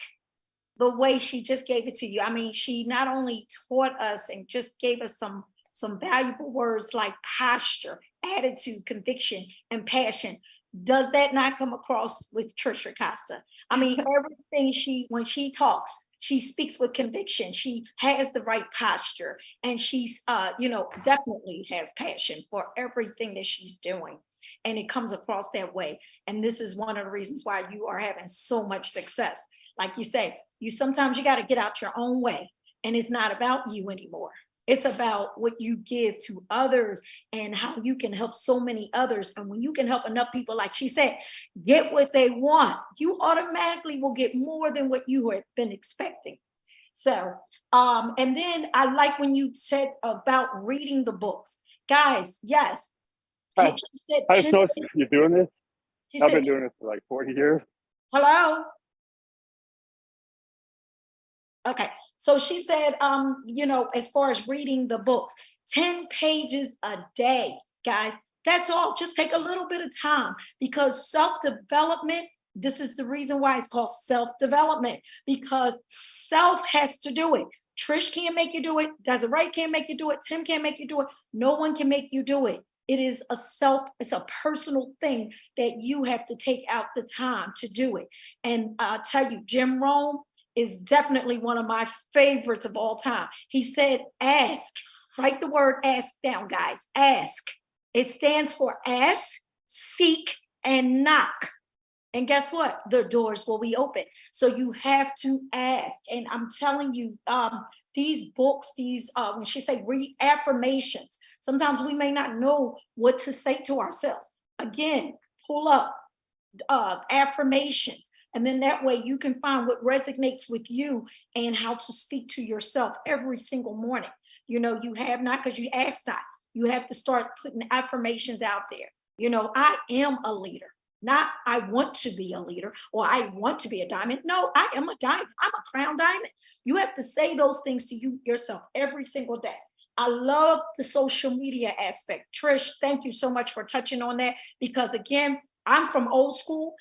the way she just gave it to you. I mean, she not only taught us and just gave us some valuable words like posture, attitude, conviction, and passion. Does that not come across with Tricia Costa? I mean, everything when she talks, she speaks with conviction. She has the right posture, and she's, definitely has passion for everything that she's doing. And it comes across that way. And this is one of the reasons why you are having so much success. Like you say, sometimes you got to get out your own way, and it's not about you anymore. It's about what you give to others and how you can help so many others. And when you can help enough people, like she said, get what they want, you automatically will get more than what you have been expecting. So, and then I like when you said about reading the books. Guys, yes. Hi, so you're doing this? I've been doing this for like 40 years. Hello? Okay. So she said, as far as reading the books, 10 pages a day, guys, that's all. Just take a little bit of time, because self-development, this is the reason why it's called self-development, because self has to do it. Trish can't make you do it. Desiree can't make you do it. Tim can't make you do it. No one can make you do it. It is it's a personal thing that you have to take out the time to do it. And I'll tell you, Jim Rohn is definitely one of my favorites of all time. He said, ask. Write the word ask down, guys. Ask. It stands for ask, seek, and knock. And guess what? The doors will be open. So you have to ask. And I'm telling you, these books, when she say read affirmations, sometimes we may not know what to say to ourselves. Again, pull up affirmations. And then that way you can find what resonates with you and how to speak to yourself every single morning. You have not, because you ask not. You have to start putting affirmations out there. I am a leader. Not I want to be a leader or I want to be a diamond. No, I am a diamond. I'm a crown diamond. You have to say those things to yourself every single day. I love the social media aspect. Trish, thank you so much for touching on that, because again, I'm from old school.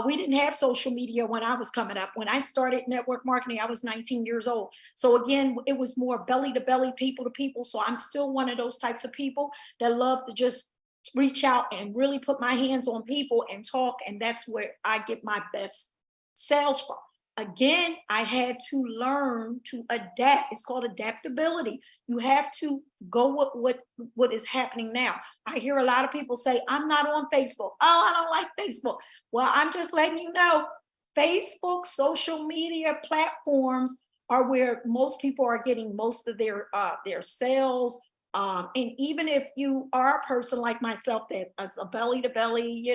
We didn't have social media when I was coming up. When I started network marketing, I was 19 years old. So again, it was more belly to belly, people to people. So I'm still one of those types of people that love to just reach out and really put my hands on people and talk. And that's where I get my best sales from. Again, I had to learn to adapt. It's called adaptability. You have to go with what is happening now. I hear a lot of people say, I'm not on Facebook. Oh, I don't like Facebook. Well, I'm just letting you know, Facebook, social media platforms are where most people are getting most of their sales. And even if you are a person like myself that's a belly to belly,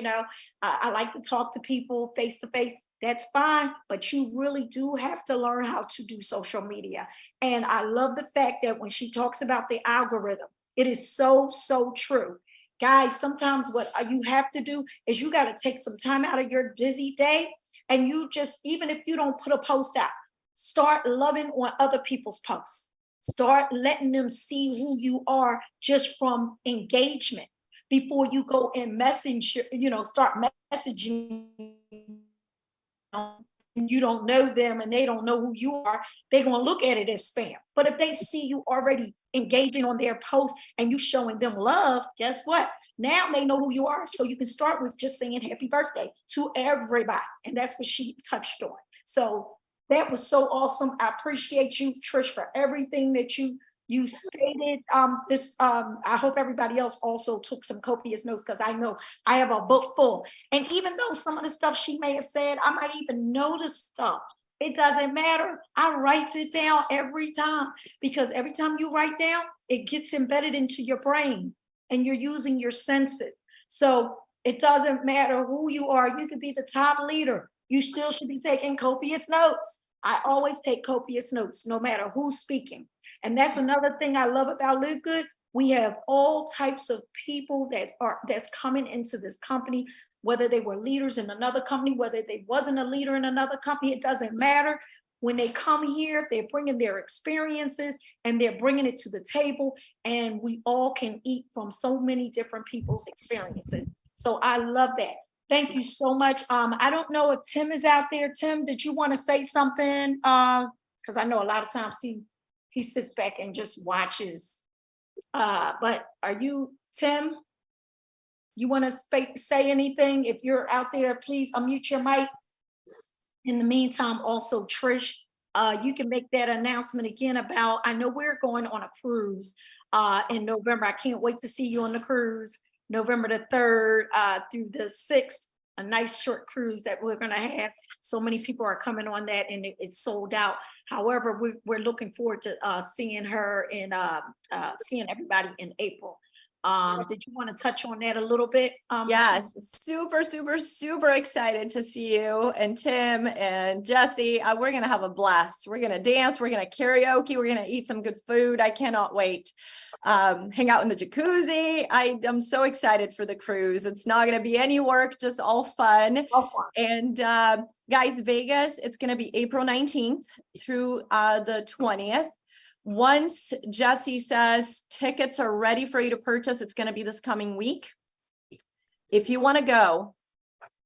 I like to talk to people face to face. That's fine, but you really do have to learn how to do social media. And I love the fact that when she talks about the algorithm, it is so, so true. Guys, sometimes what you have to do is you got to take some time out of your busy day, and you just, even if you don't put a post out, start loving on other people's posts. Start letting them see who you are just from engagement before you go and start messaging and you don't know them and they don't know who you are, they're going to look at it as spam. But if they see you already engaging on their post and you showing them love, guess what? Now they know who you are. So you can start with just saying happy birthday to everybody. And that's what she touched on. So that was so awesome. I appreciate you, Trish, for everything that you stated. I hope everybody else also took some copious notes, because I know I have a book full. And even though some of the stuff she may have said, I might even know the stuff. It doesn't matter. I write it down every time, because every time you write down, it gets embedded into your brain and you're using your senses. So it doesn't matter who you are. You could be the top leader. You still should be taking copious notes. I always take copious notes, no matter who's speaking. And that's another thing I love about LiveGood. We have all types of people that's coming into this company, whether they were leaders in another company, whether they wasn't a leader in another company, it doesn't matter. When they come here, they're bringing their experiences and they're bringing it to the table, and we all can eat from so many different people's experiences. So I love that. Thank you so much. I don't know if Tim is out there. Tim, did you want to say something? Because I know a lot of times he sits back and just watches. But are you, Tim? You want to say anything? If you're out there, please unmute your mic. In the meantime, also, Trish, you can make that announcement again about, I know we're going on a cruise in November. I can't wait to see you on the cruise, November the 3rd through the 6th, a nice short cruise that we're going to have. So many people are coming on that, and it's sold out. However, we're looking forward to seeing her and seeing everybody in April. Did you want to touch on that a little bit? Yes, super excited to see you and Tim and Jesse. We're going to have a blast. We're going to dance. We're going to karaoke. We're going to eat some good food. I cannot wait. Hang out in the jacuzzi. I am so excited for the cruise. It's not going to be any work, just all fun. And guys, Vegas, it's going to be April 19th through the 20th. Once Jesse says tickets are ready for you to purchase, it's going to be this coming week. If you want to go,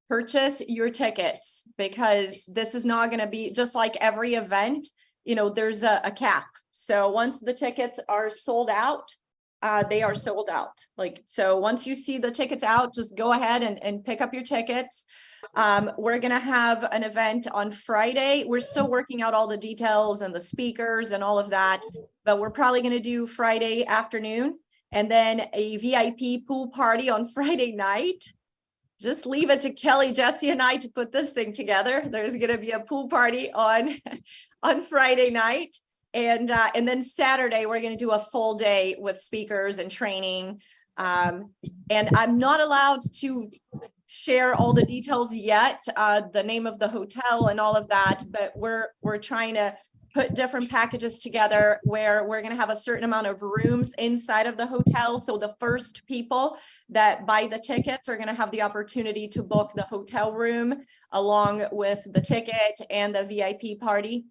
purchase your tickets, because this is not going to be just like every event. You know, there's a cap. So once the tickets are sold out, they are sold out. So once you see the tickets out, just go ahead and pick up your tickets. We're going to have an event on Friday. We're still working out all the details and the speakers and all of that, but we're probably going to do Friday afternoon, and then a VIP pool party on Friday night. Just leave it to Kelly, Jesse, and I to put this thing together. There's going to be a pool party on Friday night. And then Saturday, we're going to do a full day with speakers and training. And I'm not allowed to share all the details yet, the name of the hotel and all of that, but we're trying to put different packages together where we're going to have a certain amount of rooms inside of the hotel. So the first people that buy the tickets are going to have the opportunity to book the hotel room along with the ticket and the VIP party.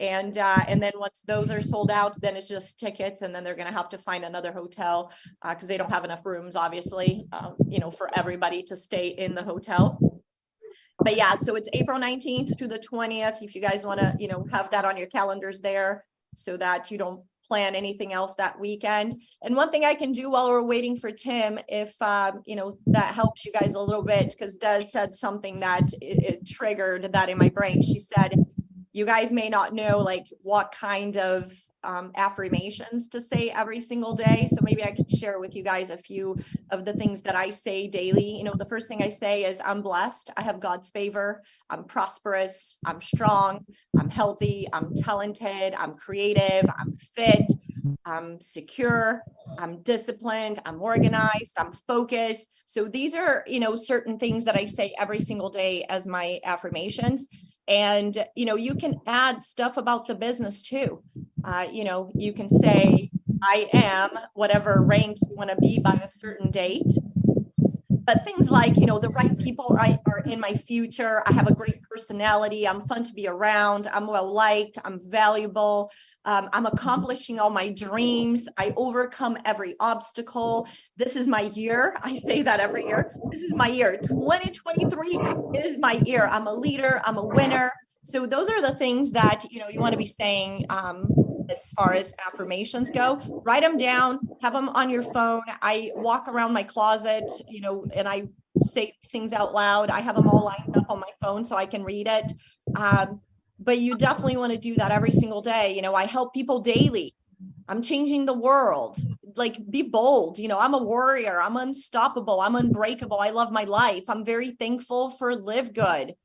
And then once those are sold out, then it's just tickets, and then they're going to have to find another hotel because they don't have enough rooms, obviously, for everybody to stay in the hotel. But yeah, so it's April 19th through the 20th. If you guys want to, have that on your calendars there so that you don't plan anything else that weekend. And one thing I can do while we're waiting for Tim, if, that helps you guys a little bit, because Des said something that it triggered that in my brain. She said, you guys may not know what kind of affirmations to say every single day. So maybe I can share with you guys a few of the things that I say daily. The first thing I say is I'm blessed. I have God's favor. I'm prosperous. I'm strong. I'm healthy. I'm talented. I'm creative. I'm fit. I'm secure. I'm disciplined. I'm organized. I'm focused. So these are, certain things that I say every single day as my affirmations. And, you can add stuff about the business too. You can say, I am whatever rank you want to be by a certain date. But things like, the right people are in my future. I have a great personality. I'm fun to be around. I'm well liked. I'm valuable. I'm accomplishing all my dreams. I overcome every obstacle. This is my year. I say that every year. This is my year. 2023 is my year. I'm a leader. I'm a winner. So those are the things that, you want to be saying as far as affirmations go. Write them down, have them on your phone. I walk around my closet, and I say things out loud. I have them all lined up on my phone so I can read it. But you definitely want to do that every single day. I help people daily. I'm changing the world. Like, be bold. I'm a warrior. I'm unstoppable. I'm unbreakable. I love my life. I'm very thankful for LiveGood.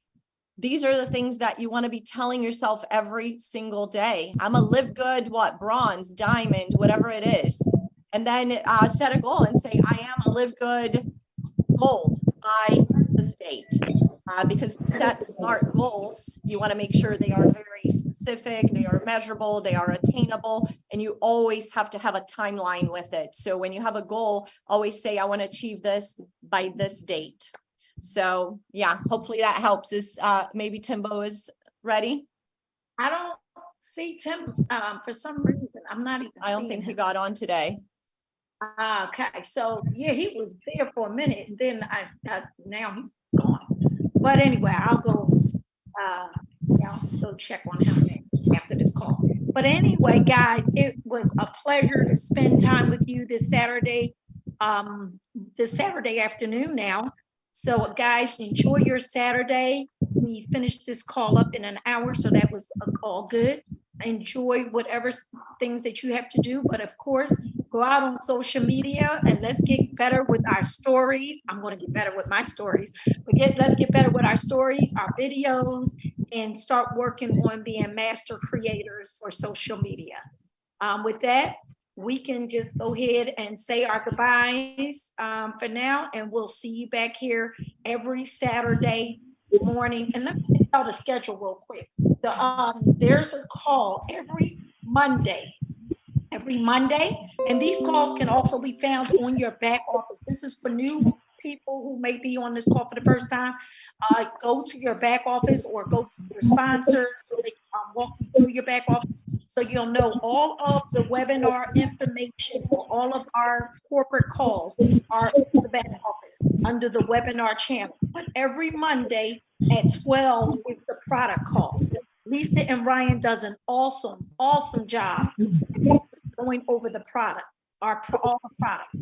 These are the things that you want to be telling yourself every single day. I'm a LiveGood, bronze, diamond, whatever it is. And then set a goal and say, I am a LiveGood gold by this date. Because to set smart goals, you want to make sure they are very specific, they are measurable, they are attainable, and you always have to have a timeline with it. So when you have a goal, always say, I want to achieve this by this date. So yeah, hopefully that helps. Is maybe Timbo is ready? I don't see Tim for some reason. I'm not even. I don't think he got on today. Okay, so yeah, he was there for a minute, and then now he's gone. But anyway, I'll go check on him after this call. But anyway, guys, it was a pleasure to spend time with you this Saturday afternoon now. So guys, enjoy your Saturday. We finished this call up in an hour, so that was all good. Enjoy whatever things that you have to do, but of course, go out on social media and let's get better with our stories. I'm going to get better with my stories, but let's get better with our stories, our videos, and start working on being master creators for social media. With that, we can just go ahead and say our goodbyes for now, and we'll see you back here every Saturday morning. And let me tell the schedule real quick. There's a call every Monday, and these calls can also be found on your back office. This is for new people who may be on this call for the first time. Go to your back office or go to your sponsors so they can walk you through your back office, so you'll know all of the webinar information for all of our corporate calls are in the back office under the webinar channel. But every Monday at 12 is the product call. Lisa and Ryan does an awesome job going over the product, all the products.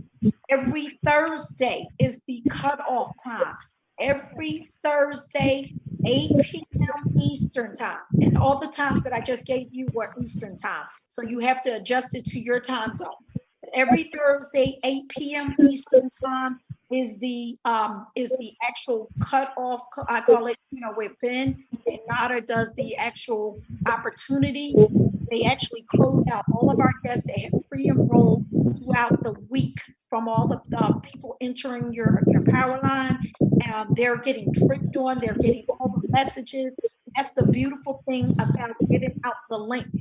Every Thursday is the cutoff time. Every Thursday, 8 p.m. Eastern time. And all the times that I just gave you were Eastern time. So you have to adjust it to your time zone. Every Thursday, 8 p.m. Eastern time is the actual cutoff. I call it, where Ben and Nada does the actual opportunity. They actually close out all of our guests that have pre-enrolled throughout the week from all the people entering your power line. They're getting tripped on, they're getting all the messages. That's the beautiful thing about giving out the link.